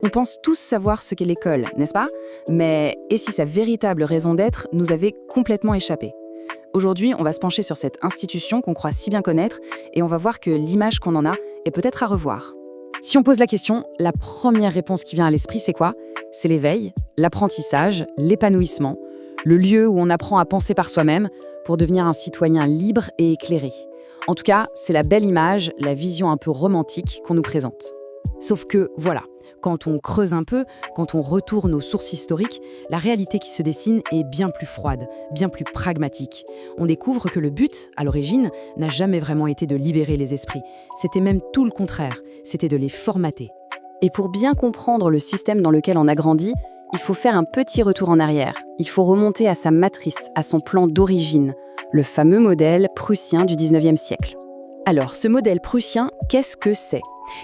On pense tous savoir ce qu'est l'école, n'est-ce pas? Mais et si sa véritable raison d'être nous avait complètement échappé? Aujourd'hui, on va se pencher sur cette institution qu'on croit si bien connaître et on va voir que l'image qu'on en a est peut-être à revoir. Si on pose la question, la première réponse qui vient à l'esprit, c'est quoi? C'est l'éveil, l'apprentissage, l'épanouissement, le lieu où on apprend à penser par soi-même pour devenir un citoyen libre et éclairé. En tout cas, c'est la belle image, la vision un peu romantique qu'on nous présente. Sauf que, voilà, quand on creuse un peu, quand on retourne aux sources historiques, la réalité qui se dessine est bien plus froide, bien plus pragmatique. On découvre que le but, à l'origine, n'a jamais vraiment été de libérer les esprits. C'était même tout le contraire, c'était de les formater. Et pour bien comprendre le système dans lequel on a grandi, il faut faire un petit retour en arrière. Il faut remonter à sa matrice, à son plan d'origine, le fameux modèle prussien du 19e siècle. Alors, ce modèle prussien, qu'est-ce que c'est?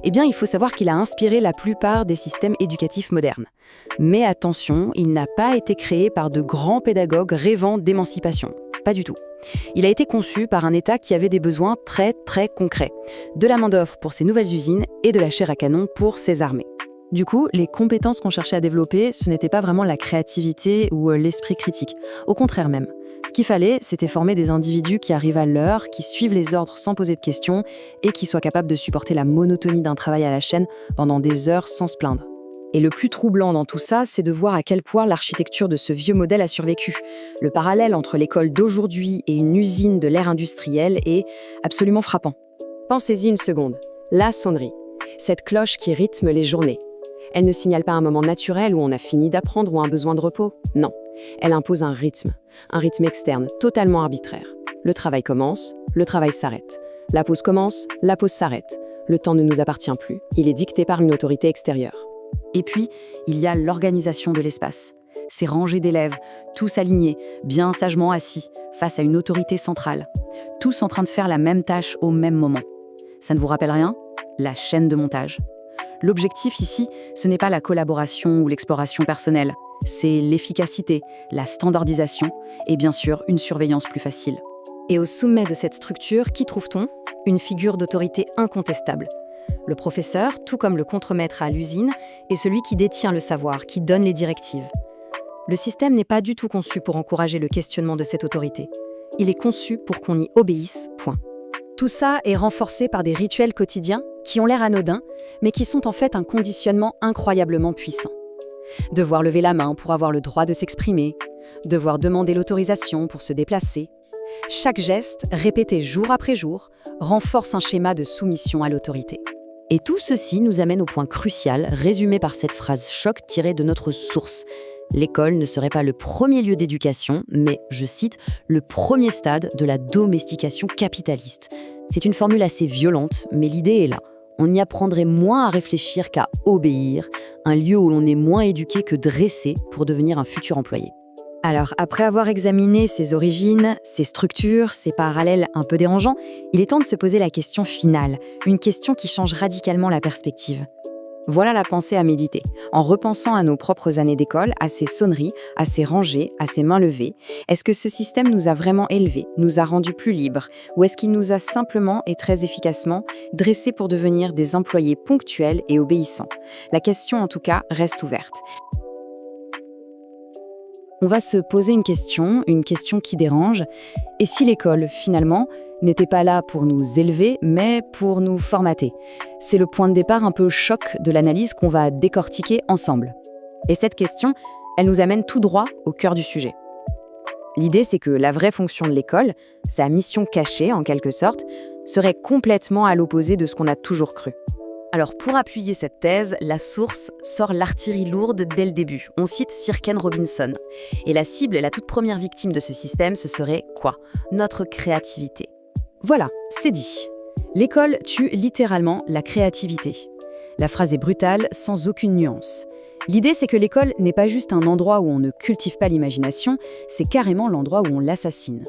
Eh bien, il faut savoir qu'il a inspiré la plupart des systèmes éducatifs modernes. Mais attention, il n'a pas été créé par de grands pédagogues rêvant d'émancipation. Pas du tout. Il a été conçu par un État qui avait des besoins très concrets. De la main-d'œuvre pour ses nouvelles usines et de la chair à canon pour ses armées. Du coup, les compétences qu'on cherchait à développer, ce n'était pas vraiment la créativité ou l'esprit critique. Au contraire même. Ce qu'il fallait, c'était former des individus qui arrivent à l'heure, qui suivent les ordres sans poser de questions et qui soient capables de supporter la monotonie d'un travail à la chaîne pendant des heures sans se plaindre. Et le plus troublant dans tout ça, c'est de voir à quel point l'architecture de ce vieux modèle a survécu. Le parallèle entre l'école d'aujourd'hui et une usine de l'ère industrielle est absolument frappant. Pensez-y une seconde. La sonnerie. Cette cloche qui rythme les journées. Elle ne signale pas un moment naturel où on a fini d'apprendre ou un besoin de repos. Non. Elle impose un rythme externe, totalement arbitraire. Le travail commence, le travail s'arrête. La pause commence, la pause s'arrête. Le temps ne nous appartient plus, il est dicté par une autorité extérieure. Et puis, il y a l'organisation de l'espace. Ces rangées d'élèves, tous alignés, bien sagement assis, face à une autorité centrale. Tous en train de faire la même tâche au même moment. Ça ne vous rappelle rien? La chaîne de montage. L'objectif ici, ce n'est pas la collaboration ou l'exploration personnelle. C'est l'efficacité, la standardisation et bien sûr une surveillance plus facile. Et au sommet de cette structure, qui trouve-t-on? Une figure d'autorité incontestable. Le professeur, tout comme le contremaître à l'usine, est celui qui détient le savoir, qui donne les directives. Le système n'est pas du tout conçu pour encourager le questionnement de cette autorité. Il est conçu pour qu'on y obéisse, point. Tout ça est renforcé par des rituels quotidiens qui ont l'air anodins, mais qui sont en fait un conditionnement incroyablement puissant. Devoir lever la main pour avoir le droit de s'exprimer, devoir demander l'autorisation pour se déplacer. Chaque geste, répété jour après jour, renforce un schéma de soumission à l'autorité. Et tout ceci nous amène au point crucial, résumé par cette phrase choc tirée de notre source. L'école ne serait pas le premier lieu d'éducation, mais, je cite, le premier stade de la domestication capitaliste. C'est une formule assez violente, mais l'idée est là. On y apprendrait moins à réfléchir qu'à obéir, un lieu où l'on est moins éduqué que dressé pour devenir un futur employé. Alors, après avoir examiné ses origines, ses structures, ses parallèles un peu dérangeants, il est temps de se poser la question finale, une question qui change radicalement la perspective. Voilà la pensée à méditer. En repensant à nos propres années d'école, à ces sonneries, à ces rangées, à ces mains levées, est-ce que ce système nous a vraiment élevés, nous a rendus plus libres, ou est-ce qu'il nous a simplement et très efficacement dressés pour devenir des employés ponctuels et obéissants? La question, en tout cas, reste ouverte. On va se poser une question qui dérange. Et si l'école, finalement, n'était pas là pour nous élever, mais pour nous formater? C'est le point de départ un peu choc de l'analyse qu'on va décortiquer ensemble. Et cette question, elle nous amène tout droit au cœur du sujet. L'idée, c'est que la vraie fonction de l'école, sa mission cachée en quelque sorte, serait complètement à l'opposé de ce qu'on a toujours cru. Alors pour appuyer cette thèse, la source sort l'artillerie lourde dès le début. On cite Sir Ken Robinson. Et la cible, la toute première victime de ce système, ce serait quoi? Notre créativité. Voilà, c'est dit. L'école tue littéralement la créativité. La phrase est brutale, sans aucune nuance. L'idée, c'est que l'école n'est pas juste un endroit où on ne cultive pas l'imagination, c'est carrément l'endroit où on l'assassine.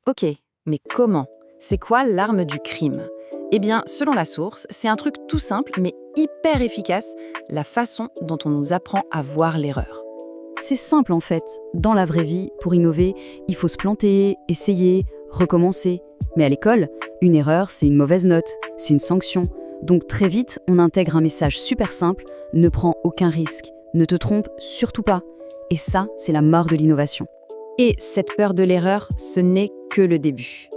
Ok, mais comment? C'est quoi l'arme du crime? Eh bien, selon la source, c'est un truc tout simple mais hyper efficace, la façon dont on nous apprend à voir l'erreur. C'est simple en fait. Dans la vraie vie, pour innover, il faut se planter, essayer, recommencer. Mais à l'école, une erreur, c'est une mauvaise note, c'est une sanction. Donc très vite, on intègre un message super simple, ne prends aucun risque, ne te trompe surtout pas. Et ça, c'est la mort de l'innovation. Et cette peur de l'erreur, ce n'est que le début.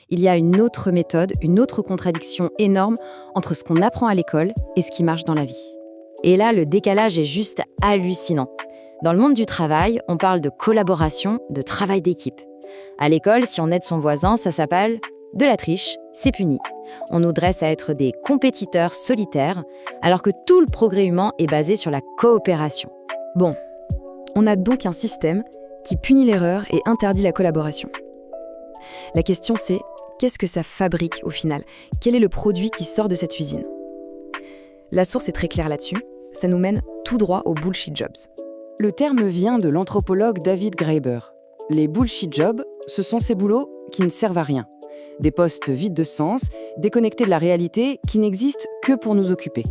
Il y a une autre méthode, une autre contradiction énorme entre ce qu'on apprend à l'école et ce qui marche dans la vie. Et là, le décalage est juste hallucinant. Dans le monde du travail, on parle de collaboration, de travail d'équipe. À l'école, si on aide son voisin, ça s'appelle de la triche, c'est puni. On nous dresse à être des compétiteurs solitaires, alors que tout le progrès humain est basé sur la coopération. Bon, on a donc un système qui punit l'erreur et interdit la collaboration. La question c'est, qu'est-ce que ça fabrique au final? Quel est le produit qui sort de cette usine? La source est très claire là-dessus, ça nous mène tout droit aux bullshit jobs. Le terme vient de l'anthropologue David Graeber. Les bullshit jobs, ce sont ces boulots qui ne servent à rien. Des postes vides de sens, déconnectés de la réalité, qui n'existent que pour nous occuper.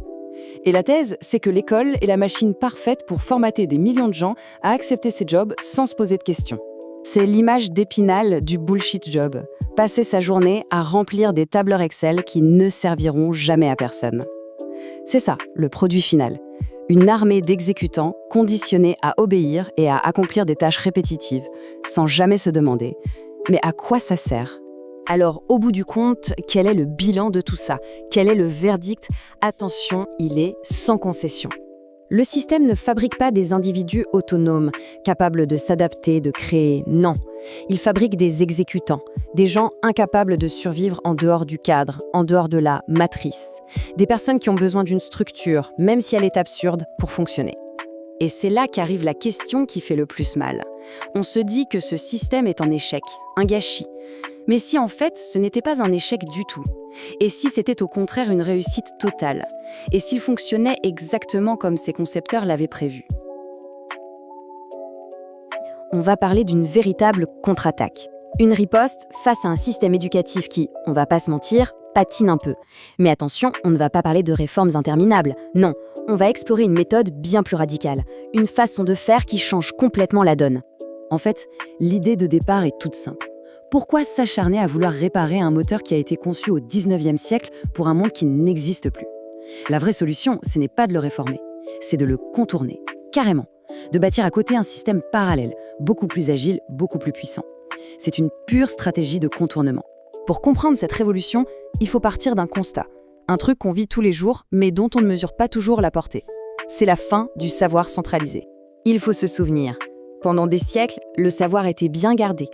Et la thèse, c'est que l'école est la machine parfaite pour formater des millions de gens à accepter ces jobs sans se poser de questions. C'est l'image d'Épinal du bullshit job. Passer sa journée à remplir des tableurs Excel qui ne serviront jamais à personne. C'est ça, le produit final. Une armée d'exécutants conditionnés à obéir et à accomplir des tâches répétitives, sans jamais se demander « mais à quoi ça sert ?» Alors, au bout du compte, quel est le bilan de tout ça? Quel est le verdict? Attention, il est sans concession. Le système ne fabrique pas des individus autonomes, capables de s'adapter, de créer, non. Il fabrique des exécutants, des gens incapables de survivre en dehors du cadre, en dehors de la matrice. Des personnes qui ont besoin d'une structure, même si elle est absurde, pour fonctionner. Et c'est là qu'arrive la question qui fait le plus mal. On se dit que ce système est en échec, un gâchis. Mais si en fait, ce n'était pas un échec du tout? Et si c'était au contraire une réussite totale? Et s'il fonctionnait exactement comme ses concepteurs l'avaient prévu? On va parler d'une véritable contre-attaque. Une riposte face à un système éducatif qui, on va pas se mentir, patine un peu. Mais attention, on ne va pas parler de réformes interminables. Non, on va explorer une méthode bien plus radicale. Une façon de faire qui change complètement la donne. En fait, l'idée de départ est toute simple. Pourquoi s'acharner à vouloir réparer un moteur qui a été conçu au 19e siècle pour un monde qui n'existe plus? La vraie solution, ce n'est pas de le réformer, c'est de le contourner, carrément. De bâtir à côté un système parallèle, beaucoup plus agile, beaucoup plus puissant. C'est une pure stratégie de contournement. Pour comprendre cette révolution, il faut partir d'un constat. Un truc qu'on vit tous les jours, mais dont on ne mesure pas toujours la portée. C'est la fin du savoir centralisé. Il faut se souvenir, pendant des siècles, le savoir était bien gardé.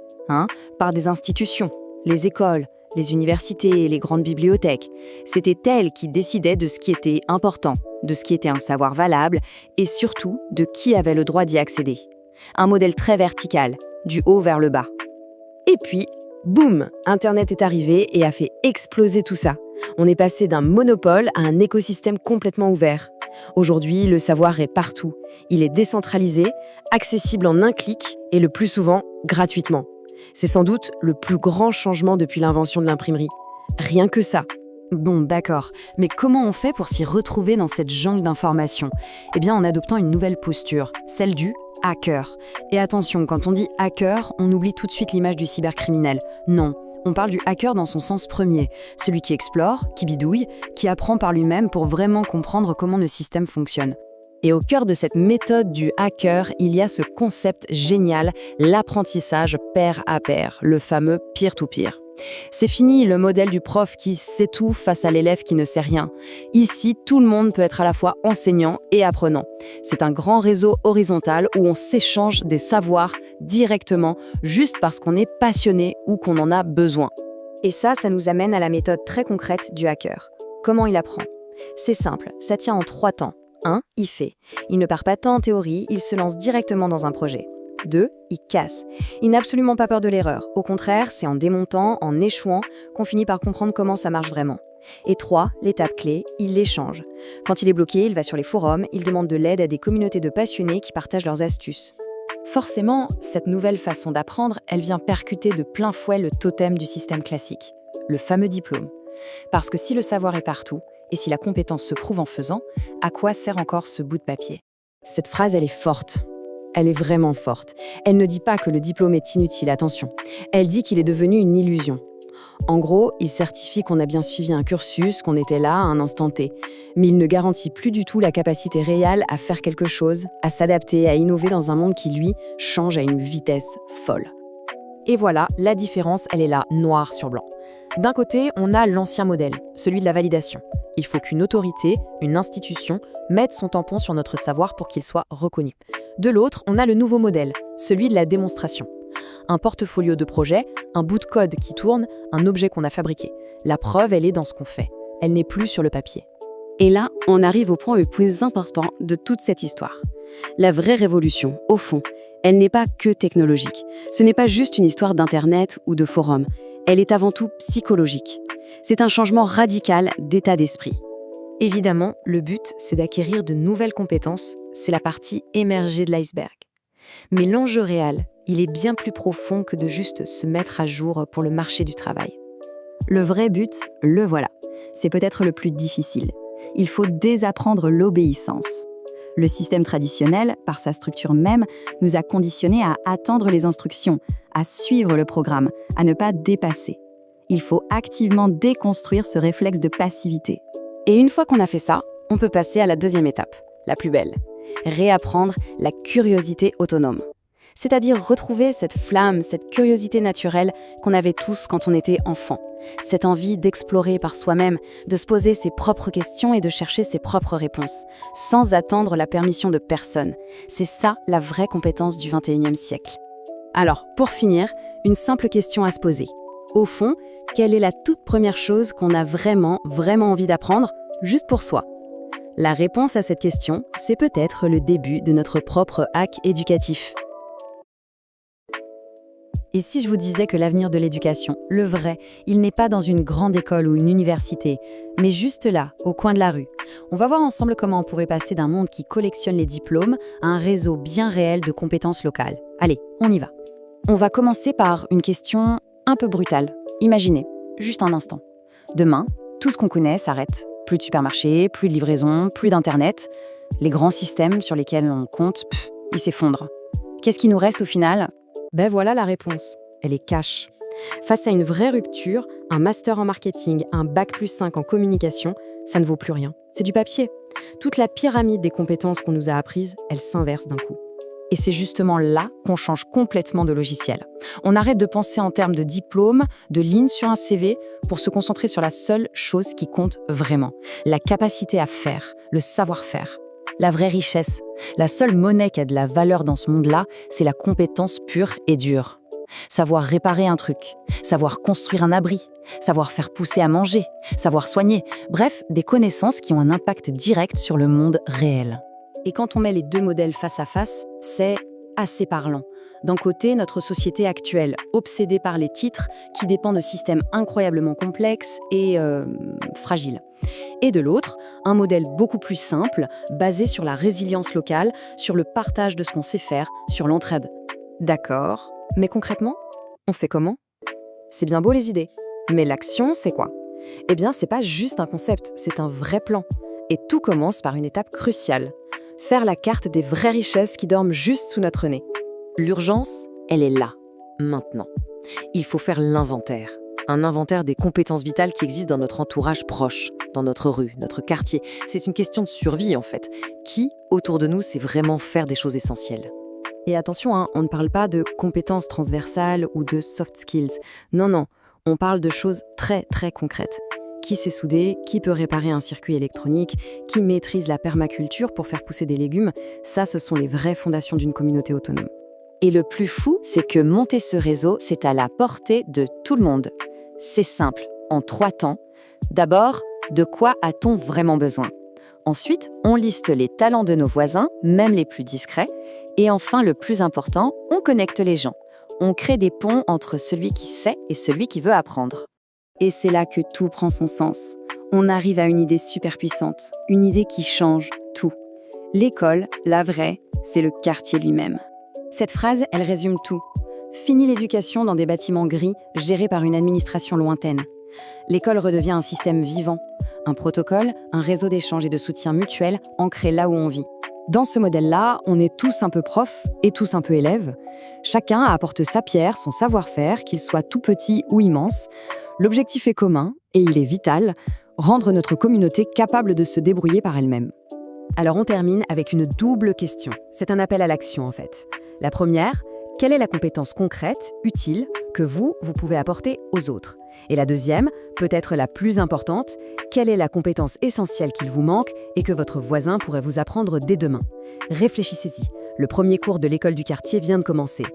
Par des institutions, les écoles, les universités et les grandes bibliothèques. C'était elles qui décidaient de ce qui était important, de ce qui était un savoir valable et surtout de qui avait le droit d'y accéder. Un modèle très vertical, du haut vers le bas. Et puis, boum, Internet est arrivé et a fait exploser tout ça. On est passé d'un monopole à un écosystème complètement ouvert. Aujourd'hui, le savoir est partout. Il est décentralisé, accessible en un clic et le plus souvent, gratuitement. C'est sans doute le plus grand changement depuis l'invention de l'imprimerie. Rien que ça. Bon, d'accord, mais comment on fait pour s'y retrouver dans cette jungle d'informations? Eh bien, en adoptant une nouvelle posture, celle du hacker. Et attention, quand on dit hacker, on oublie tout de suite l'image du cybercriminel. Non, on parle du hacker dans son sens premier, celui qui explore, qui bidouille, qui apprend par lui-même pour vraiment comprendre comment le système fonctionne. Et au cœur de cette méthode du hacker, il y a ce concept génial, l'apprentissage pair à pair, le fameux peer-to-peer. C'est fini le modèle du prof qui sait tout face à l'élève qui ne sait rien. Ici, tout le monde peut être à la fois enseignant et apprenant. C'est un grand réseau horizontal où on s'échange des savoirs directement, juste parce qu'on est passionné ou qu'on en a besoin. Et ça nous amène à la méthode très concrète du hacker. Comment il apprend? C'est simple, ça tient en 3 temps. 1. Il fait. Il ne part pas tant en théorie, il se lance directement dans un projet. 2. Il casse. Il n'a absolument pas peur de l'erreur. Au contraire, c'est en démontant, en échouant, qu'on finit par comprendre comment ça marche vraiment. Et 3. L'étape clé, il l'échange. Quand il est bloqué, il va sur les forums, il demande de l'aide à des communautés de passionnés qui partagent leurs astuces. Forcément, cette nouvelle façon d'apprendre, elle vient percuter de plein fouet le totem du système classique, le fameux diplôme. Parce que si le savoir est partout, et si la compétence se prouve en faisant, à quoi sert encore ce bout de papier? Cette phrase, elle est forte. Elle est vraiment forte. Elle ne dit pas que le diplôme est inutile, attention. Elle dit qu'il est devenu une illusion. En gros, il certifie qu'on a bien suivi un cursus, qu'on était là à un instant T. Mais il ne garantit plus du tout la capacité réelle à faire quelque chose, à s'adapter, à innover dans un monde qui, lui, change à une vitesse folle. Et voilà, la différence, elle est là, noir sur blanc. D'un côté, on a l'ancien modèle, celui de la validation. Il faut qu'une autorité, une institution, mette son tampon sur notre savoir pour qu'il soit reconnu. De l'autre, on a le nouveau modèle, celui de la démonstration. Un portfolio de projets, un bout de code qui tourne, un objet qu'on a fabriqué. La preuve, elle est dans ce qu'on fait. Elle n'est plus sur le papier. Et là, on arrive au point le plus important de toute cette histoire. La vraie révolution, au fond, elle n'est pas que technologique. Ce n'est pas juste une histoire d'Internet ou de forum. Elle est avant tout psychologique. C'est un changement radical d'état d'esprit. Évidemment, le but, c'est d'acquérir de nouvelles compétences. C'est la partie émergée de l'iceberg. Mais l'enjeu réel, il est bien plus profond que de juste se mettre à jour pour le marché du travail. Le vrai but, le voilà. C'est peut-être le plus difficile. Il faut désapprendre l'obéissance. Le système traditionnel, par sa structure même, nous a conditionnés à attendre les instructions, à suivre le programme, à ne pas dépasser. Il faut activement déconstruire ce réflexe de passivité. Et une fois qu'on a fait ça, on peut passer à la deuxième étape, la plus belle. Réapprendre la curiosité autonome. C'est-à-dire retrouver cette flamme, cette curiosité naturelle qu'on avait tous quand on était enfant. Cette envie d'explorer par soi-même, de se poser ses propres questions et de chercher ses propres réponses, sans attendre la permission de personne. C'est ça la vraie compétence du XXIe siècle. Alors, pour finir, une simple question à se poser. Au fond, quelle est la toute première chose qu'on a vraiment envie d'apprendre, juste pour soi ? La réponse à cette question, c'est peut-être le début de notre propre hack éducatif. Et si je vous disais que l'avenir de l'éducation, le vrai, il n'est pas dans une grande école ou une université, mais juste là, au coin de la rue. On va voir ensemble comment on pourrait passer d'un monde qui collectionne les diplômes à un réseau bien réel de compétences locales. Allez, on y va. On va commencer par une question un peu brutale. Imaginez, juste un instant. Demain, tout ce qu'on connaît s'arrête. Plus de supermarchés, plus de livraison, plus d'internet. Les grands systèmes sur lesquels on compte, ils s'effondrent. Qu'est-ce qui nous reste au final ? Ben voilà la réponse. Elle est cash. Face à une vraie rupture, un master en marketing, un bac+5 en communication, ça ne vaut plus rien. C'est du papier. Toute la pyramide des compétences qu'on nous a apprises, elle s'inverse d'un coup. Et c'est justement là qu'on change complètement de logiciel. On arrête de penser en termes de diplôme, de lignes sur un CV, pour se concentrer sur la seule chose qui compte vraiment. La capacité à faire, le savoir-faire. La vraie richesse, la seule monnaie qui a de la valeur dans ce monde-là, c'est la compétence pure et dure. Savoir réparer un truc, savoir construire un abri, savoir faire pousser à manger, savoir soigner, bref, des connaissances qui ont un impact direct sur le monde réel. Et quand on met les deux modèles face à face, c'est assez parlant. D'un côté, notre société actuelle, obsédée par les titres, qui dépend de systèmes incroyablement complexes et fragiles. Et de l'autre, un modèle beaucoup plus simple, basé sur la résilience locale, sur le partage de ce qu'on sait faire, sur l'entraide. D'accord, mais concrètement, on fait comment ? C'est bien beau les idées, mais l'action, c'est quoi ? Eh bien, c'est pas juste un concept, c'est un vrai plan. Et tout commence par une étape cruciale. Faire la carte des vraies richesses qui dorment juste sous notre nez. L'urgence, elle est là, maintenant. Il faut faire l'inventaire. Un inventaire des compétences vitales qui existent dans notre entourage proche, dans notre rue, notre quartier. C'est une question de survie, en fait. Qui, autour de nous, sait vraiment faire des choses essentielles ? Et attention, on ne parle pas de compétences transversales ou de soft skills. Non, on parle de choses très, très concrètes. Qui sait souder, qui peut réparer un circuit électronique, qui maîtrise la permaculture pour faire pousser des légumes, ça, ce sont les vraies fondations d'une communauté autonome. Et le plus fou, c'est que monter ce réseau, c'est à la portée de tout le monde. C'est simple, en 3 temps. D'abord, de quoi a-t-on vraiment besoin ? Ensuite, on liste les talents de nos voisins, même les plus discrets. Et enfin, le plus important, on connecte les gens. On crée des ponts entre celui qui sait et celui qui veut apprendre. Et c'est là que tout prend son sens. On arrive à une idée super puissante, une idée qui change tout. L'école, la vraie, c'est le quartier lui-même. Cette phrase, elle résume tout. Fini l'éducation dans des bâtiments gris, gérés par une administration lointaine. L'école redevient un système vivant, un protocole, un réseau d'échange et de soutien mutuel ancré là où on vit. Dans ce modèle-là, on est tous un peu profs et tous un peu élèves. Chacun apporte sa pierre, son savoir-faire, qu'il soit tout petit ou immense. L'objectif est commun, et il est vital, rendre notre communauté capable de se débrouiller par elle-même. Alors on termine avec une double question. C'est un appel à l'action en fait. La première, quelle est la compétence concrète, utile, que vous pouvez apporter aux autres? Et la deuxième, peut-être la plus importante, quelle est la compétence essentielle qu'il vous manque et que votre voisin pourrait vous apprendre dès demain? Réfléchissez-y. Le premier cours de l'école du quartier vient de commencer.